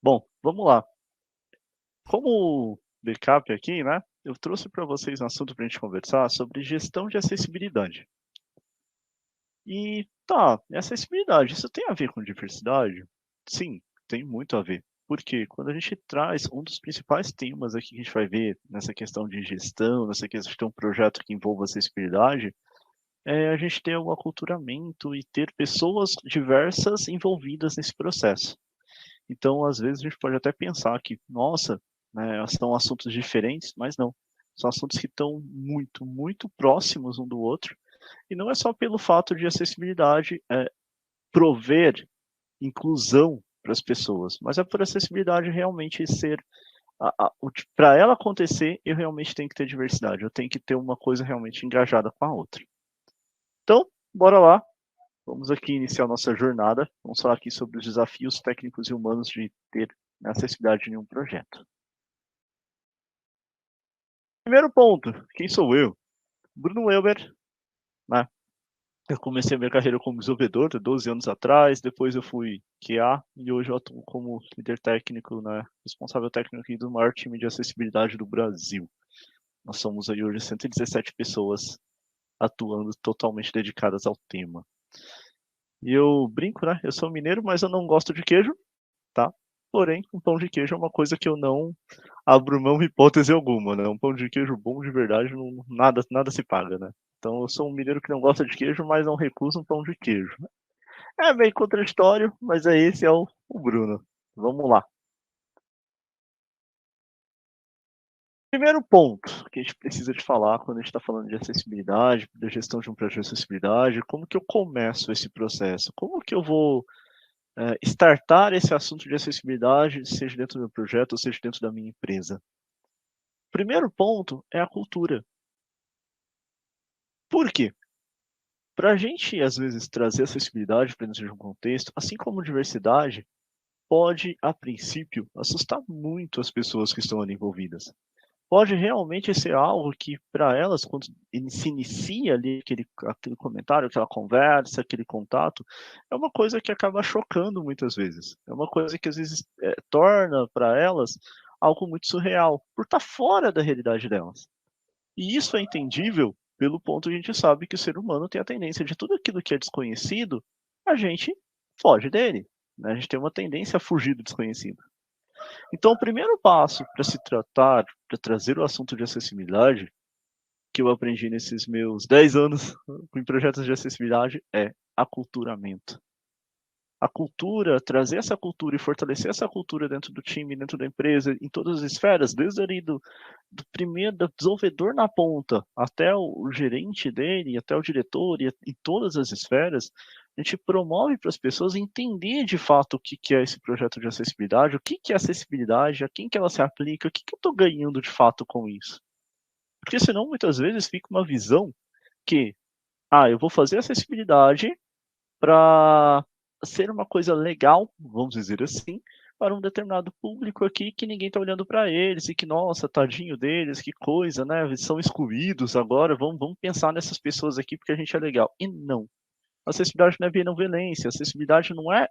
Bom, vamos lá. Como backup aqui, né, eu trouxe para vocês um assunto para a gente conversar sobre gestão de acessibilidade. E tá, acessibilidade, isso tem a ver com diversidade? Sim, tem muito a ver. Porque quando a gente traz um dos principais temas aqui que a gente vai ver nessa questão de gestão, nessa questão de um projeto que envolva acessibilidade, é a gente ter um aculturamento e ter pessoas diversas envolvidas nesse processo. Então, às vezes, a gente pode até pensar que, nossa, né, são assuntos diferentes, mas não. São assuntos que estão muito, muito próximos um do outro. E não é só pelo fato de acessibilidade prover inclusão para as pessoas, mas é por acessibilidade realmente ser. Para ela acontecer, eu realmente tenho que ter diversidade, eu tenho que ter uma coisa realmente engajada com a outra. Então, bora lá. Vamos aqui iniciar nossa jornada. Vamos falar aqui sobre os desafios técnicos e humanos de ter acessibilidade em um projeto. Primeiro ponto, quem sou eu? Bruno Welber, né? Eu comecei a minha carreira como desenvolvedor há 12 anos atrás, depois eu fui QA e hoje eu atuo como líder técnico, né? Responsável técnico aqui do maior time de acessibilidade do Brasil. Nós somos aí hoje 117 pessoas atuando totalmente dedicadas ao tema. E eu brinco, né? Eu sou mineiro, mas eu não gosto de queijo, tá? Porém, um pão de queijo é uma coisa que eu não abro mão hipótese alguma, né? Um pão de queijo bom de verdade, não, nada se paga, né? Então eu sou um mineiro que não gosta de queijo, mas não recusa um pão de queijo. É meio contraditório, mas esse é o Bruno. Vamos lá. Primeiro ponto que a gente precisa de falar quando a gente está falando de acessibilidade, da gestão de um projeto de acessibilidade, como que eu começo esse processo? Como que eu vou startar esse assunto de acessibilidade, seja dentro do meu projeto ou seja dentro da minha empresa? Primeiro ponto é a cultura. Por quê? Para a gente, às vezes, trazer acessibilidade para dentro de um contexto, assim como diversidade, pode, a princípio, assustar muito as pessoas que estão ali envolvidas. Pode realmente ser algo que, para elas, quando se inicia ali aquele comentário, aquela conversa, aquele contato, é uma coisa que acaba chocando muitas vezes. É uma coisa que, às vezes, torna para elas algo muito surreal, por estar fora da realidade delas. E isso é entendível pelo ponto que a gente sabe que o ser humano tem a tendência de tudo aquilo que é desconhecido, a gente foge dele, né? A gente tem uma tendência a fugir do desconhecido. Então, o primeiro passo para se tratar, para trazer o assunto de acessibilidade, que eu aprendi nesses meus 10 anos em projetos de acessibilidade, é aculturamento. A cultura, trazer essa cultura e fortalecer essa cultura dentro do time, dentro da empresa, em todas as esferas, desde ali do primeiro, do desenvolvedor na ponta, até o gerente dele, até o diretor, e em todas as esferas, a gente promove para as pessoas entender de fato o que, que é esse projeto de acessibilidade, o que, que é acessibilidade, a quem que ela se aplica, o que, que eu estou ganhando de fato com isso. Porque senão, muitas vezes, fica uma visão que, eu vou fazer acessibilidade para ser uma coisa legal, vamos dizer assim, para um determinado público aqui que ninguém está olhando para eles e que, nossa, tadinho deles, que coisa, né? Eles são excluídos agora, vamos pensar nessas pessoas aqui porque a gente é legal. E não. Acessibilidade não é violência, acessibilidade não é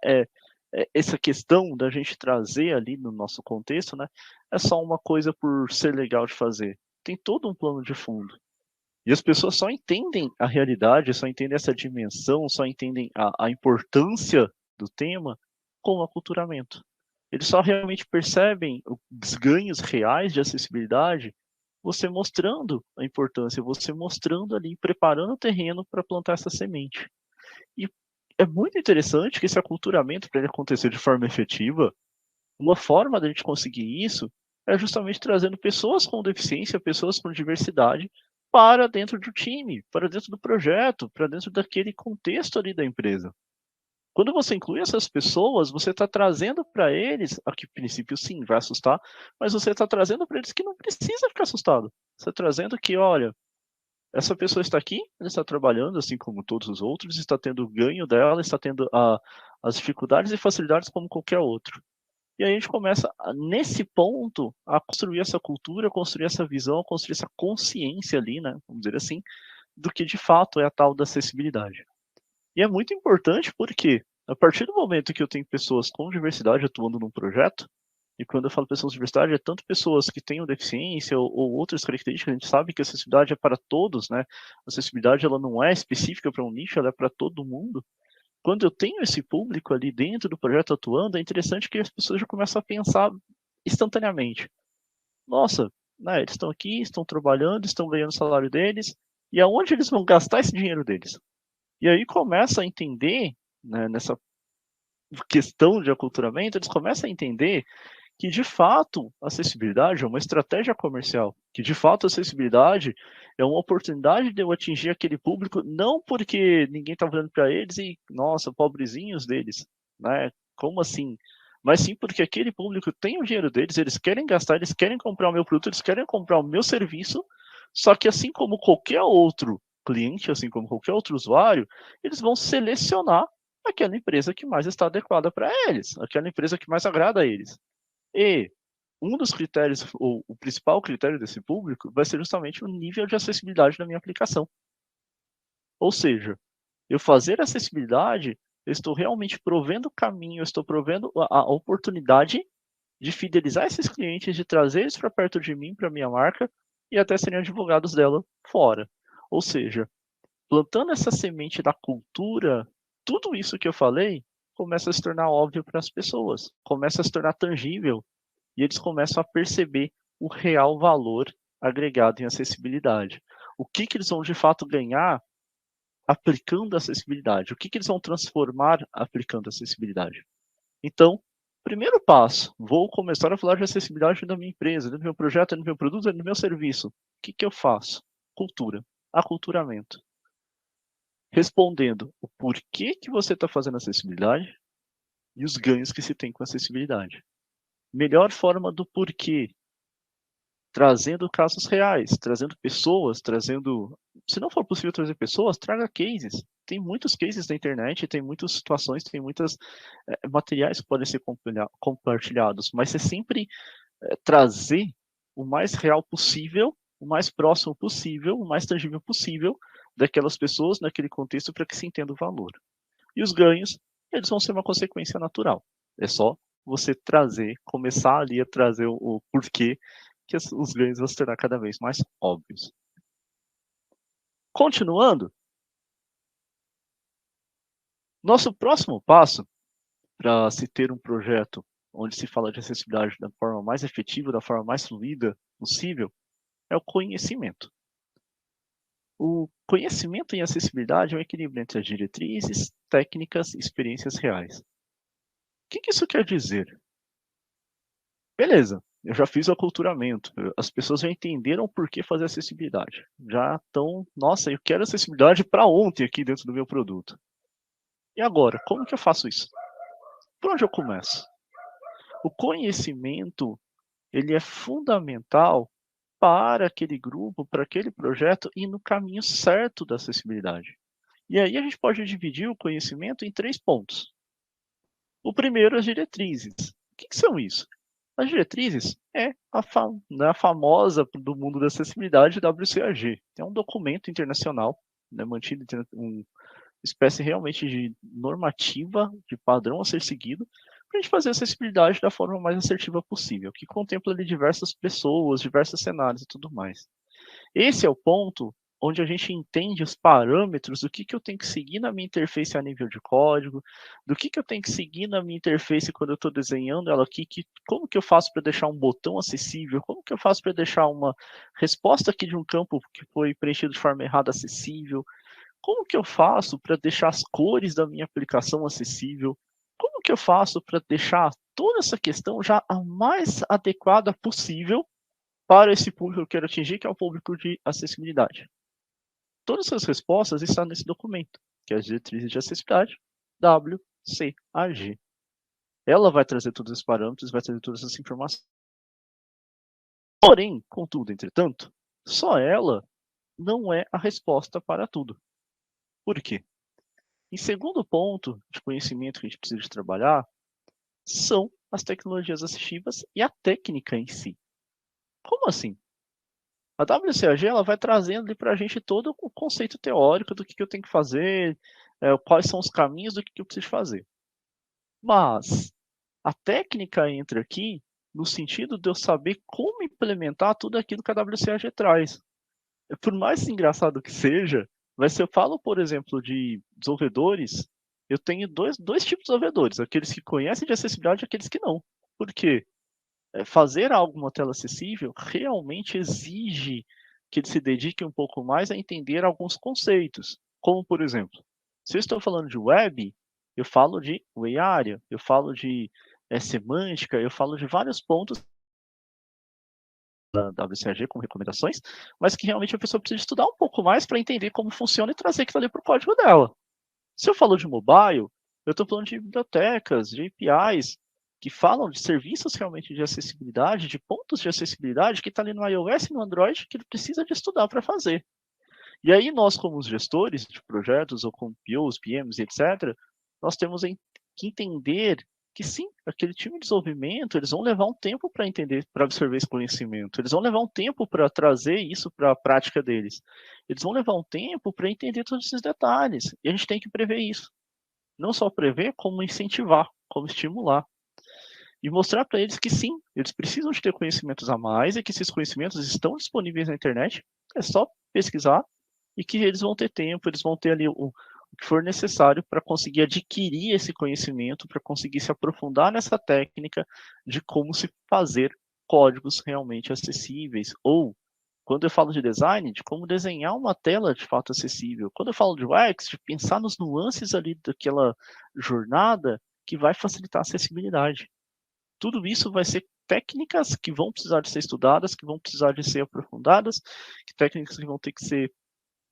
essa questão da gente trazer ali no nosso contexto, né? É só uma coisa por ser legal de fazer. Tem todo um plano de fundo. E as pessoas só entendem a realidade, só entendem essa dimensão, só entendem a importância do tema com o aculturamento. Eles só realmente percebem os ganhos reais de acessibilidade você mostrando a importância, você mostrando ali, preparando o terreno para plantar essa semente. E é muito interessante que esse aculturamento, para ele acontecer de forma efetiva, uma forma da gente conseguir isso é justamente trazendo pessoas com deficiência, pessoas com diversidade para dentro do time, para dentro do projeto, para dentro daquele contexto ali da empresa. Quando você inclui essas pessoas, você está trazendo para eles, a que princípio sim, vai assustar, mas você está trazendo para eles que não precisa ficar assustado. Você está trazendo que, olha, essa pessoa está aqui, ela está trabalhando assim como todos os outros, está tendo o ganho dela, está tendo as dificuldades e facilidades como qualquer outro. E aí a gente começa, nesse ponto, a construir essa cultura, a construir essa visão, a construir essa consciência ali, né, vamos dizer assim, do que de fato é a tal da acessibilidade. E é muito importante porque, a partir do momento que eu tenho pessoas com diversidade atuando num projeto, E quando eu falo pessoas de diversidade, é tanto pessoas que tenham deficiência ou outras características. A gente sabe que a acessibilidade é para todos, né? A acessibilidade ela não é específica para um nicho, ela é para todo mundo. Quando eu tenho esse público ali dentro do projeto atuando, é interessante que as pessoas já começam a pensar instantaneamente. Nossa, né, eles estão aqui, estão trabalhando, estão ganhando o salário deles, e aonde eles vão gastar esse dinheiro deles? E aí começa a entender, né, nessa questão de aculturamento, eles começam a entender que de fato a acessibilidade é uma estratégia comercial, que de fato a acessibilidade é uma oportunidade de eu atingir aquele público, não porque ninguém está olhando para eles e, nossa, pobrezinhos deles, né? Como assim? Mas sim porque aquele público tem o dinheiro deles, eles querem gastar, eles querem comprar o meu produto, eles querem comprar o meu serviço, só que assim como qualquer outro cliente, assim como qualquer outro usuário, eles vão selecionar aquela empresa que mais está adequada para eles, aquela empresa que mais agrada a eles. E um dos critérios, ou o principal critério desse público, vai ser justamente o nível de acessibilidade da minha aplicação. Ou seja, eu fazer acessibilidade, eu estou realmente provendo o caminho, eu estou provendo a oportunidade de fidelizar esses clientes, de trazer eles para perto de mim, para minha marca, e até serem advogados dela fora. Ou seja, plantando essa semente da cultura, tudo isso que eu falei começa a se tornar óbvio para as pessoas, começa a se tornar tangível e eles começam a perceber o real valor agregado em acessibilidade. O que, que eles vão de fato ganhar aplicando a acessibilidade? O que, que eles vão transformar aplicando a acessibilidade? Então, primeiro passo, vou começar a falar de acessibilidade da minha empresa, do meu projeto, do meu produto, do meu serviço. O que, que eu faço? Cultura, aculturamento. Respondendo o porquê que você está fazendo acessibilidade e os ganhos que se tem com acessibilidade. Melhor forma do porquê, trazendo casos reais, trazendo pessoas, trazendo. Se não for possível trazer pessoas, traga cases. Tem muitos cases na internet, tem muitas situações, tem muitos materiais que podem ser compartilhados, mas é sempre trazer o mais real possível, o mais próximo possível, o mais tangível possível daquelas pessoas naquele contexto para que se entenda o valor. E os ganhos, eles vão ser uma consequência natural. É só você trazer, começar ali a trazer o porquê que os ganhos vão se tornar cada vez mais óbvios. Continuando, nosso próximo passo para se ter um projeto onde se fala de acessibilidade da forma mais efetiva, da forma mais fluida possível, é o conhecimento. O conhecimento em acessibilidade é um equilíbrio entre as diretrizes, técnicas e experiências reais. O que isso quer dizer? Beleza, eu já fiz o aculturamento, as pessoas já entenderam por que fazer acessibilidade. Já estão, nossa, eu quero acessibilidade para ontem aqui dentro do meu produto. E agora, como que eu faço isso? Por onde eu começo? O conhecimento, ele é fundamental para aquele grupo, para aquele projeto ir no caminho certo da acessibilidade. E aí a gente pode dividir o conhecimento em 3 pontos. O primeiro, as diretrizes. O que são isso? As diretrizes é a famosa do mundo da acessibilidade WCAG. É um documento internacional, né, mantido uma espécie realmente de normativa, de padrão a ser seguido, para a gente fazer a acessibilidade da forma mais assertiva possível, que contempla ali diversas pessoas, diversos cenários e tudo mais. Esse é o ponto onde a gente entende os parâmetros do que eu tenho que seguir na minha interface a nível de código, do que eu tenho que seguir na minha interface quando eu estou desenhando ela aqui, como que eu faço para deixar um botão acessível, como que eu faço para deixar uma resposta aqui de um campo que foi preenchido de forma errada acessível, como que eu faço para deixar as cores da minha aplicação acessível, como que eu faço para deixar toda essa questão já a mais adequada possível para esse público que eu quero atingir, que é o público de acessibilidade. Todas essas respostas estão nesse documento, que é as diretrizes de acessibilidade, WCAG. Ela vai trazer todos os parâmetros, vai trazer todas essas informações. Porém, contudo, entretanto, só ela não é a resposta para tudo. Por quê? Em segundo ponto de conhecimento que a gente precisa de trabalhar são as tecnologias assistivas e a técnica em si. Como assim? A WCAG ela vai trazendo para a gente todo o conceito teórico do que eu tenho que fazer, quais são os caminhos do que eu preciso fazer. Mas a técnica entra aqui no sentido de eu saber como implementar tudo aquilo que a WCAG traz. Por mais engraçado que seja, mas se eu falo, por exemplo, de desenvolvedores, eu tenho dois tipos de desenvolvedores, aqueles que conhecem de acessibilidade e aqueles que não. Por quê? Fazer algo uma tela acessível realmente exige que ele se dedique um pouco mais a entender alguns conceitos, como por exemplo, se eu estou falando de web, eu falo de web area, eu falo de semântica, eu falo de vários pontos da WCAG como recomendações, mas que realmente a pessoa precisa estudar um pouco mais para entender como funciona e trazer aquilo ali para o código dela. Se eu falo de mobile, eu estou falando de bibliotecas, de APIs, que falam de serviços realmente de acessibilidade, de pontos de acessibilidade que está ali no iOS e no Android que ele precisa de estudar para fazer. E aí nós, como os gestores de projetos, ou como POs, PMs, etc., nós temos que entender que sim, aquele time de desenvolvimento, eles vão levar um tempo para entender, para absorver esse conhecimento. Eles vão levar um tempo para trazer isso para a prática deles. Eles vão levar um tempo para entender todos esses detalhes. E a gente tem que prever isso. Não só prever, como incentivar, como estimular. E mostrar para eles que sim, eles precisam de ter conhecimentos a mais e que esses conhecimentos estão disponíveis na internet. É só pesquisar e que eles vão ter tempo, eles vão ter ali o que for necessário para conseguir adquirir esse conhecimento, para conseguir se aprofundar nessa técnica de como se fazer códigos realmente acessíveis, ou, quando eu falo de design, de como desenhar uma tela de fato acessível. Quando eu falo de UX, de pensar nos nuances ali daquela jornada que vai facilitar a acessibilidade. Tudo isso vai ser técnicas que vão precisar de ser estudadas, que vão precisar de ser aprofundadas, que técnicas que vão ter que ser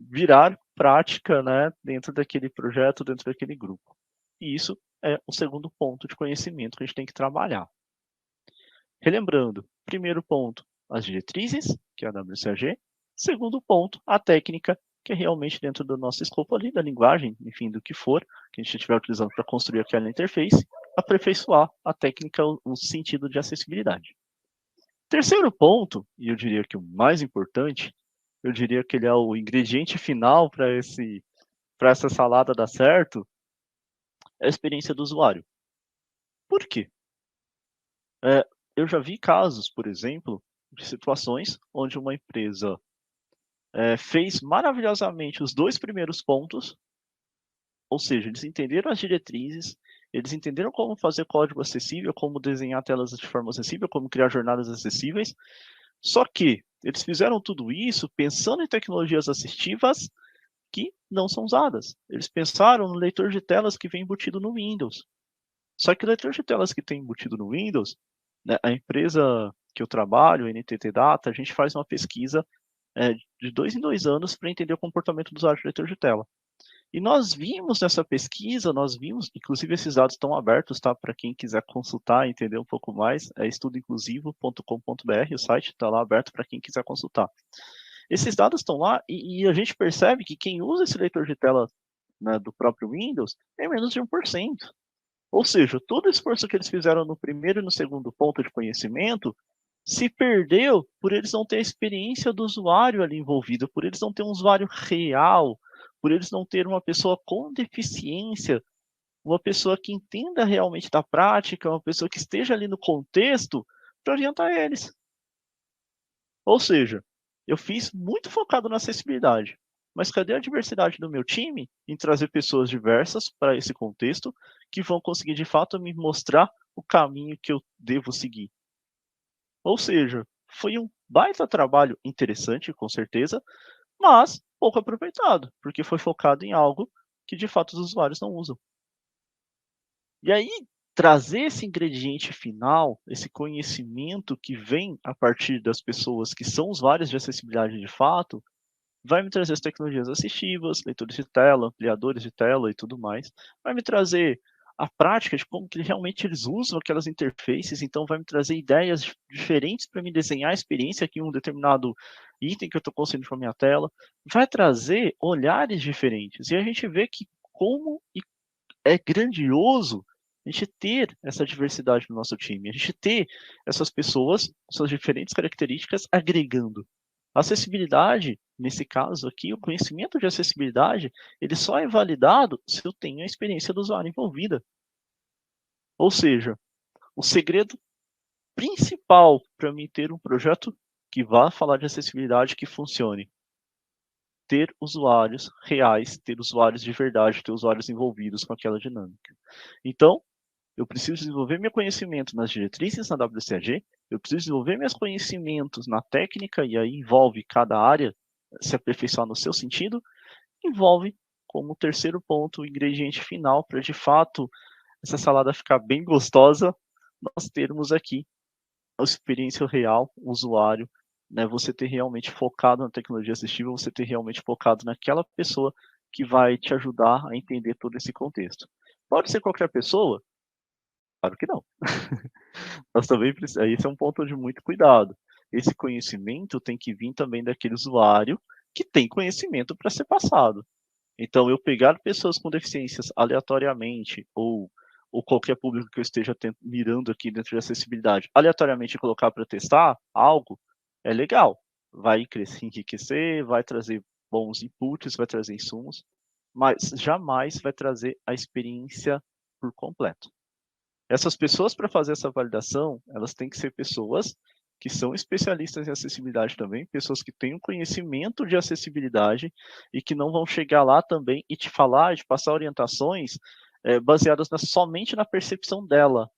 virar prática, né, dentro daquele projeto, dentro daquele grupo. E isso é o segundo ponto de conhecimento que a gente tem que trabalhar. Relembrando, primeiro ponto, as diretrizes, que é a WCAG. Segundo ponto, a técnica, que é realmente dentro do nosso escopo ali, da linguagem, enfim, do que for, que a gente estiver utilizando para construir aquela interface, aperfeiçoar a técnica no sentido de acessibilidade. Terceiro ponto, e eu diria que o mais importante, eu diria que ele é o ingrediente final para essa salada dar certo, é a experiência do usuário. Por quê? Eu já vi casos, por exemplo, de situações onde uma empresa fez maravilhosamente os dois primeiros pontos, ou seja, eles entenderam as diretrizes, eles entenderam como fazer código acessível, como desenhar telas de forma acessível, como criar jornadas acessíveis, só que eles fizeram tudo isso pensando em tecnologias assistivas que não são usadas. Eles pensaram no leitor de telas que vem embutido no Windows. Só que o leitor de telas que tem embutido no Windows, né, a empresa que eu trabalho, a NTT Data, a gente faz uma pesquisa de 2 em 2 anos para entender o comportamento do usuário de leitor de tela. E nós vimos nessa pesquisa, inclusive esses dados estão abertos, tá? Para quem quiser consultar, entender um pouco mais, é estudoinclusivo.com.br, o site está lá aberto para quem quiser consultar. Esses dados estão lá e a gente percebe que quem usa esse leitor de tela, né, do próprio Windows é menos de 1%. Ou seja, todo o esforço que eles fizeram no primeiro e no segundo ponto de conhecimento se perdeu por eles não ter a experiência do usuário ali envolvido, por eles não ter um usuário real, por eles não ter uma pessoa com deficiência, uma pessoa que entenda realmente da prática, uma pessoa que esteja ali no contexto para orientar eles. Ou seja, eu fiz muito focado na acessibilidade, mas cadê a diversidade do meu time em trazer pessoas diversas para esse contexto que vão conseguir de fato me mostrar o caminho que eu devo seguir? Ou seja, foi um baita trabalho interessante, com certeza, mas pouco aproveitado, porque foi focado em algo que de fato os usuários não usam. E aí, trazer esse ingrediente final, esse conhecimento que vem a partir das pessoas que são usuários de acessibilidade de fato, vai me trazer as tecnologias assistivas, leitores de tela, ampliadores de tela e tudo mais. Vai me trazer a prática de como que realmente eles usam aquelas interfaces, então vai me trazer ideias diferentes para me desenhar a experiência aqui em um determinado item que eu estou construindo para minha tela. Vai trazer olhares diferentes. E a gente vê que como é grandioso a gente ter essa diversidade no nosso time, a gente ter essas pessoas com suas diferentes características agregando. A acessibilidade, nesse caso aqui, o conhecimento de acessibilidade, ele só é validado se eu tenho a experiência do usuário envolvida. Ou seja, o segredo principal para mim ter um projeto que vá falar de acessibilidade que funcione, ter usuários reais, ter usuários de verdade, ter usuários envolvidos com aquela dinâmica. Então, eu preciso desenvolver meu conhecimento nas diretrizes na WCAG, eu preciso desenvolver meus conhecimentos na técnica, e aí envolve cada área se aperfeiçoar no seu sentido, envolve como terceiro ponto o ingrediente final para de fato essa salada ficar bem gostosa, nós termos aqui a experiência real, o usuário, né? Você ter realmente focado na tecnologia assistível, você ter realmente focado naquela pessoa que vai te ajudar a entender todo esse contexto. Pode ser qualquer pessoa? Claro que não. Nós também esse é um ponto de muito cuidado. Esse conhecimento tem que vir também daquele usuário que tem conhecimento para ser passado. Então, eu pegar pessoas com deficiências aleatoriamente, ou qualquer público que eu esteja mirando aqui dentro de acessibilidade, aleatoriamente colocar para testar algo, é legal. Vai crescer, enriquecer, vai trazer bons inputs, vai trazer insumos, mas jamais vai trazer a experiência por completo. Essas pessoas, para fazer essa validação, elas têm que ser pessoas que são especialistas em acessibilidade também, pessoas que têm um conhecimento de acessibilidade e que não vão chegar lá também e te falar, te passar orientações baseadas somente na percepção dela,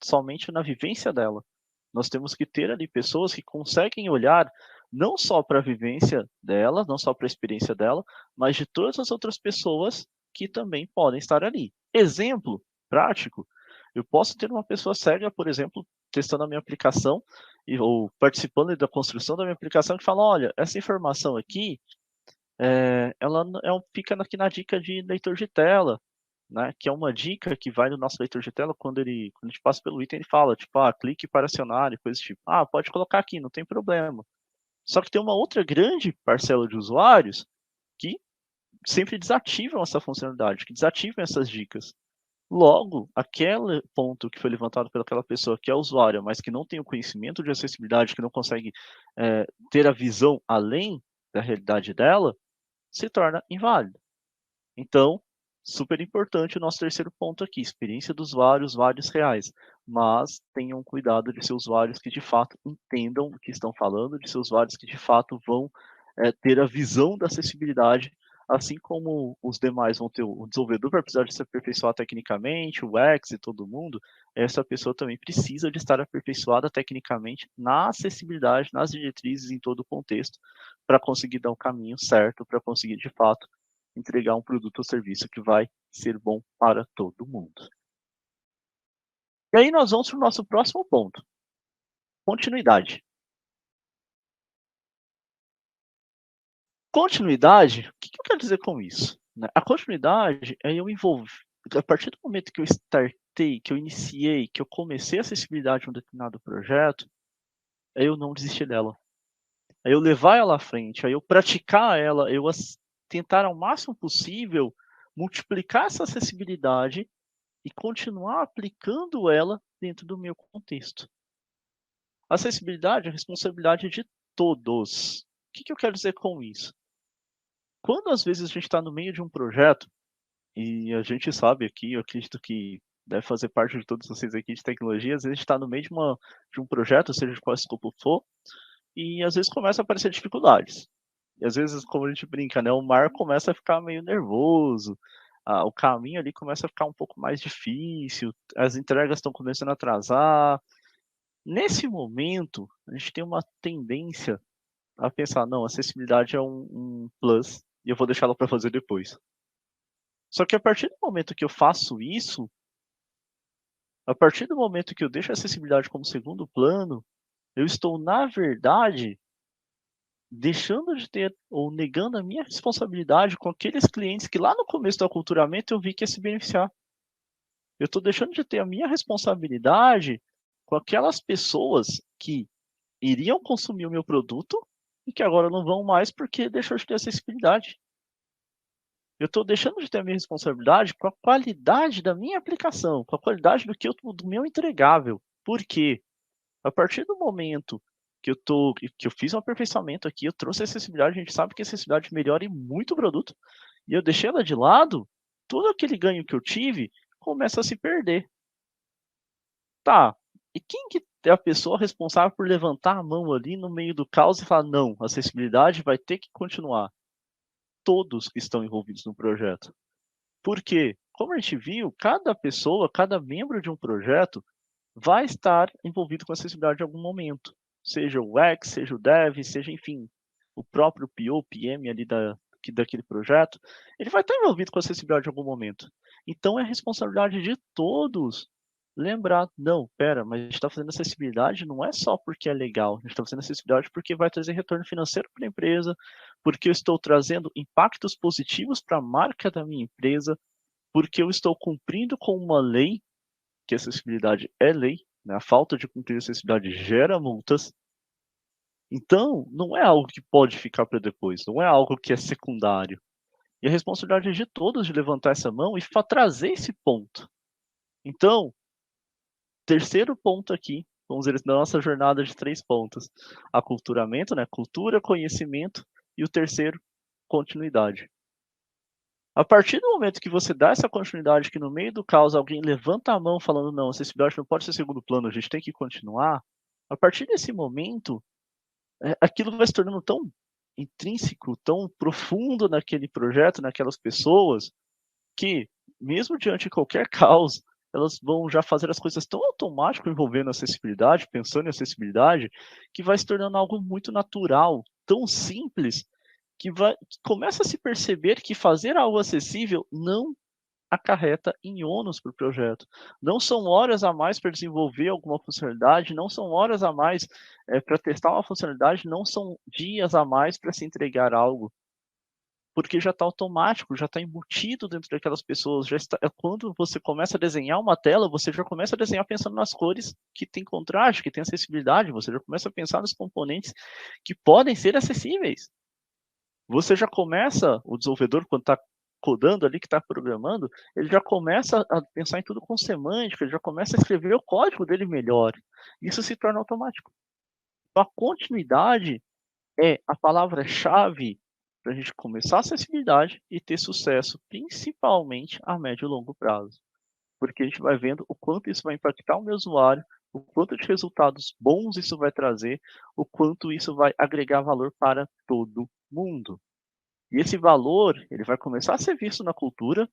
somente na vivência dela. Nós temos que ter ali pessoas que conseguem olhar não só para a vivência dela, não só para a experiência dela, mas de todas as outras pessoas que também podem estar ali. Exemplo prático, eu posso ter uma pessoa cega, por exemplo, testando a minha aplicação ou participando da construção da minha aplicação que fala, olha, essa informação aqui, ela fica aqui na dica de leitor de tela, né, que é uma dica que vai no nosso leitor de tela quando a gente passa pelo item, ele fala, tipo, clique para acionar e coisa do tipo. Pode colocar aqui, não tem problema. Só que tem uma outra grande parcela de usuários que sempre desativam essa funcionalidade, que desativam essas dicas. Logo, aquele ponto que foi levantado pelaquela pessoa que é usuária, mas que não tem o conhecimento de acessibilidade, que não consegue ter a visão além da realidade dela, se torna inválido. Então, super importante o nosso terceiro ponto aqui, experiência do usuário, usuários reais. Mas tenham cuidado de ser usuários que de fato entendam o que estão falando, de ser usuários que de fato vão ter a visão da acessibilidade, assim como os demais vão ter, o desenvolvedor vai precisar de se aperfeiçoar tecnicamente, o UX e todo mundo, essa pessoa também precisa de estar aperfeiçoada tecnicamente na acessibilidade, nas diretrizes, em todo o contexto, para conseguir dar o caminho certo, para conseguir de fato entregar um produto ou serviço que vai ser bom para todo mundo. E aí nós vamos para o nosso próximo ponto, continuidade. Continuidade, o que eu quero dizer com isso? Né? A continuidade é eu envolver, a partir do momento que eu startei, que eu iniciei, que eu comecei a acessibilidade de um determinado projeto, é eu não desistir dela. É eu levar ela à frente, é eu praticar ela, eu tentar ao máximo possível multiplicar essa acessibilidade e continuar aplicando ela dentro do meu contexto. Acessibilidade é responsabilidade de todos. O que eu quero dizer com isso? Quando às vezes a gente está no meio de um projeto, e a gente sabe aqui, eu acredito que deve fazer parte de todos vocês aqui de tecnologia, às vezes a gente está no meio de um projeto, seja de qual escopo for, e às vezes começa a aparecer dificuldades. E às vezes, como a gente brinca, né, o mar começa a ficar meio nervoso, o caminho ali começa a ficar um pouco mais difícil, as entregas estão começando a atrasar. Nesse momento, a gente tem uma tendência a pensar, não, acessibilidade é um plus e eu vou deixar ela para fazer depois. Só que a partir do momento que eu faço isso, a partir do momento que eu deixo a acessibilidade como segundo plano, eu estou, na verdade, deixando de ter ou negando a minha responsabilidade com aqueles clientes que lá no começo do aculturamento eu vi que ia se beneficiar. Eu estou deixando de ter a minha responsabilidade com aquelas pessoas que iriam consumir o meu produto e que agora não vão mais porque deixou de ter acessibilidade. Eu estou deixando de ter a minha responsabilidade com a qualidade da minha aplicação, com a qualidade do meu entregável. Por quê? A partir do momento que eu fiz um aperfeiçoamento aqui, eu trouxe acessibilidade, a gente sabe que a acessibilidade melhora em muito o produto, e eu deixei ela de lado, todo aquele ganho que eu tive começa a se perder. Tá, e quem que ter a pessoa responsável por levantar a mão ali no meio do caos e falar: "Não, a acessibilidade vai ter que continuar". Todos que estão envolvidos no projeto. Por quê? Como a gente viu, cada pessoa, cada membro de um projeto vai estar envolvido com acessibilidade em algum momento. Seja o UX, seja o Dev, seja, enfim, o próprio PO, PM ali daquele projeto, ele vai estar envolvido com acessibilidade em algum momento. Então é responsabilidade de todos lembrar, não, pera, mas a gente está fazendo acessibilidade não é só porque é legal, a gente está fazendo acessibilidade porque vai trazer retorno financeiro para a empresa, porque eu estou trazendo impactos positivos para a marca da minha empresa, porque eu estou cumprindo com uma lei, que a acessibilidade é lei, né? A falta de cumprir a acessibilidade gera multas. Então, não é algo que pode ficar para depois, não é algo que é secundário. E a responsabilidade é de todos de levantar essa mão e trazer esse ponto. Então, terceiro ponto aqui, vamos dizer, na nossa jornada de 3 pontos, aculturamento, né? Cultura, conhecimento e o terceiro, continuidade. A partir do momento que você dá essa continuidade, que no meio do caos alguém levanta a mão falando: "Não, acessibilidade não pode ser segundo plano, a gente tem que continuar", a partir desse momento, aquilo vai se tornando tão intrínseco, tão profundo naquele projeto, naquelas pessoas, que mesmo diante de qualquer caos, elas vão já fazer as coisas tão automático envolvendo acessibilidade, pensando em acessibilidade, que vai se tornando algo muito natural, tão simples, que começa a se perceber que fazer algo acessível não acarreta em ônus para o projeto. Não são horas a mais para desenvolver alguma funcionalidade, não são horas a mais para testar uma funcionalidade, não são dias a mais para se entregar algo, porque já está automático, já está embutido dentro daquelas pessoas. Já está, quando você começa a desenhar uma tela, você já começa a desenhar pensando nas cores que tem contraste, que tem acessibilidade, você já começa a pensar nos componentes que podem ser acessíveis. Você já começa, o desenvolvedor, quando está codando ali, que está programando, ele já começa a pensar em tudo com semântica, ele já começa a escrever o código dele melhor. Isso se torna automático. Então, a continuidade é a palavra-chave para a gente começar a acessibilidade e ter sucesso, principalmente a médio e longo prazo. Porque a gente vai vendo o quanto isso vai impactar o meu usuário, o quanto de resultados bons isso vai trazer, o quanto isso vai agregar valor para todo mundo. E esse valor, ele vai começar a ser visto na cultura,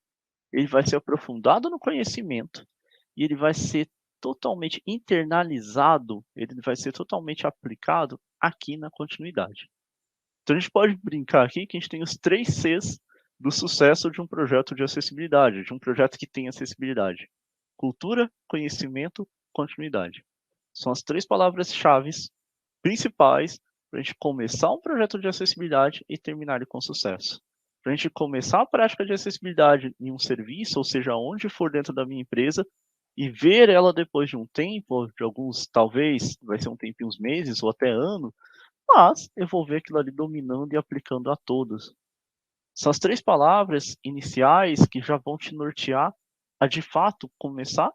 ele vai ser aprofundado no conhecimento e ele vai ser totalmente internalizado, ele vai ser totalmente aplicado aqui na continuidade. Então a gente pode brincar aqui que a gente tem os 3 Cs do sucesso de um projeto de acessibilidade, de um projeto que tem acessibilidade: cultura, conhecimento, continuidade. São as 3 palavras-chaves principais para a gente começar um projeto de acessibilidade e terminar ele com sucesso. Para a gente começar a prática de acessibilidade em um serviço, ou seja, onde for dentro da minha empresa, e ver ela depois de um tempo, de alguns, talvez, vai ser um tempo, uns meses ou até ano, mas eu vou ver aquilo ali dominando e aplicando a todos. São as 3 palavras iniciais que já vão te nortear a, de fato, começar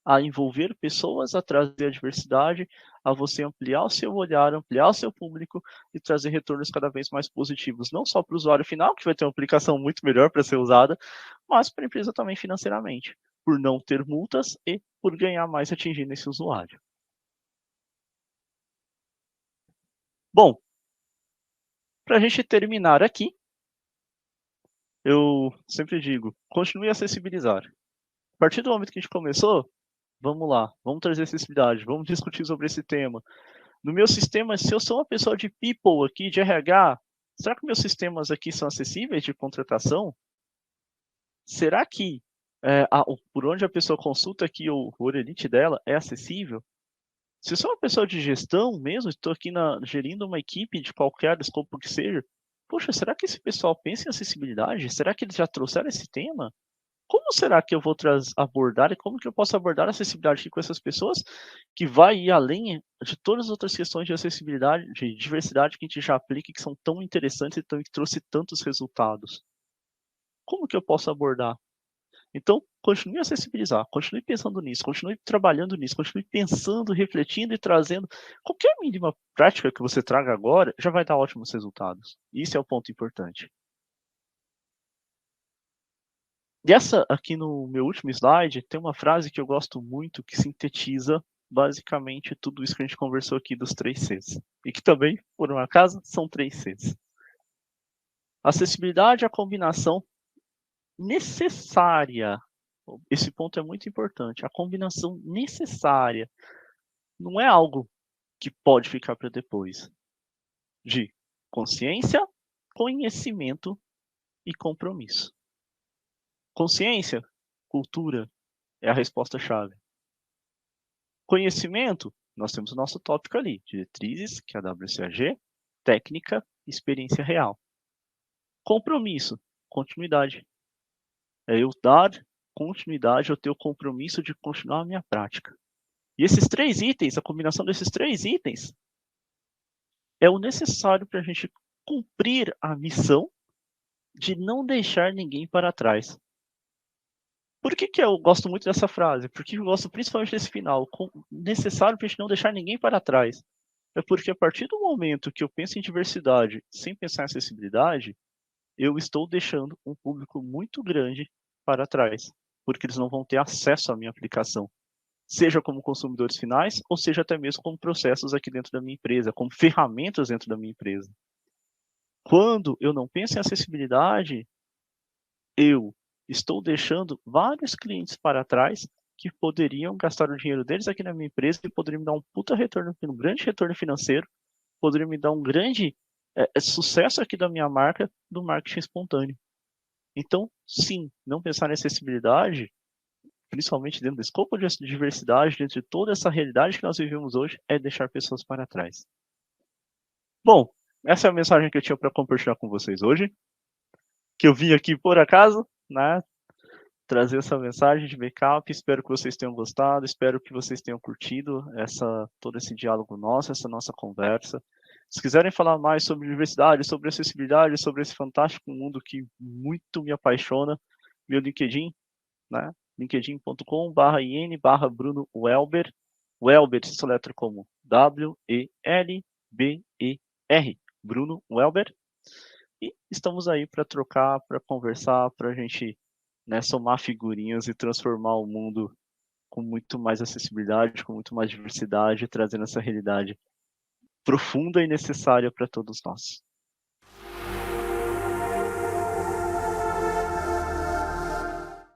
a envolver pessoas, a trazer a diversidade, a você ampliar o seu olhar, ampliar o seu público e trazer retornos cada vez mais positivos, não só para o usuário final, que vai ter uma aplicação muito melhor para ser usada, mas para a empresa também financeiramente, por não ter multas e por ganhar mais atingindo esse usuário. Bom, para a gente terminar aqui, eu sempre digo, continue a acessibilizar. A partir do momento que a gente começou, vamos lá, vamos trazer acessibilidade, vamos discutir sobre esse tema. No meu sistema, se eu sou uma pessoa de people aqui, de RH, será que meus sistemas aqui são acessíveis de contratação? Será que por onde a pessoa consulta aqui o Orelite dela é acessível? Se eu sou uma pessoa de gestão mesmo, estou aqui gerindo uma equipe de qualquer escopo que seja, poxa, será que esse pessoal pensa em acessibilidade? Será que eles já trouxeram esse tema? Como será que eu vou abordar e como que eu posso abordar a acessibilidade aqui com essas pessoas, que vai ir além de todas as outras questões de acessibilidade, de diversidade que a gente já aplica e que são tão interessantes e que trouxe tantos resultados? Como que eu posso abordar? Então, continue a acessibilizar, continue pensando nisso, continue trabalhando nisso, continue pensando, refletindo e trazendo. Qualquer mínima prática que você traga agora já vai dar ótimos resultados. Isso é o ponto importante. E essa aqui no meu último slide tem uma frase que eu gosto muito que sintetiza basicamente tudo isso que a gente conversou aqui dos 3 Cs. E que também, por um acaso, são 3 Cs. Acessibilidade é a combinação necessária. Esse ponto é muito importante. A combinação necessária não é algo que pode ficar para depois. De consciência, conhecimento e compromisso. Consciência, cultura, é a resposta-chave. Conhecimento, nós temos o nosso tópico ali, diretrizes, que é a WCAG, técnica, experiência real. Compromisso, continuidade. É eu dar continuidade ao teu compromisso de continuar a minha prática. E esses 3 itens, a combinação desses 3 itens, é o necessário para a gente cumprir a missão de não deixar ninguém para trás. Por que eu gosto muito dessa frase? Porque eu gosto principalmente desse final, necessário para a gente não deixar ninguém para trás. É porque a partir do momento que eu penso em diversidade sem pensar em acessibilidade, eu estou deixando um público muito grande para trás, porque eles não vão ter acesso à minha aplicação, seja como consumidores finais, ou seja até mesmo como processos aqui dentro da minha empresa, como ferramentas dentro da minha empresa. Quando eu não penso em acessibilidade, eu estou deixando vários clientes para trás que poderiam gastar o dinheiro deles aqui na minha empresa e poderiam me dar um puta retorno, um grande retorno financeiro, poderiam me dar um grande sucesso aqui da minha marca, do marketing espontâneo. Então, sim, não pensar em acessibilidade, principalmente dentro do escopo de diversidade, dentro de toda essa realidade que nós vivemos hoje, é deixar pessoas para trás. Bom, essa é a mensagem que eu tinha para compartilhar com vocês hoje, que eu vim aqui por acaso, né, trazer essa mensagem de backup. Espero que vocês tenham gostado, espero que vocês tenham curtido todo esse diálogo nosso, essa nossa conversa. Se quiserem falar mais sobre diversidade, sobre acessibilidade, sobre esse fantástico mundo que muito me apaixona, meu LinkedIn, né? linkedin.com/in/Bruno Welber. Welber se soletra como WELBER, Bruno Welber. E estamos aí para trocar, para conversar, para a gente, né, somar figurinhas e transformar o mundo com muito mais acessibilidade, com muito mais diversidade, trazendo essa realidade profunda e necessária para todos nós.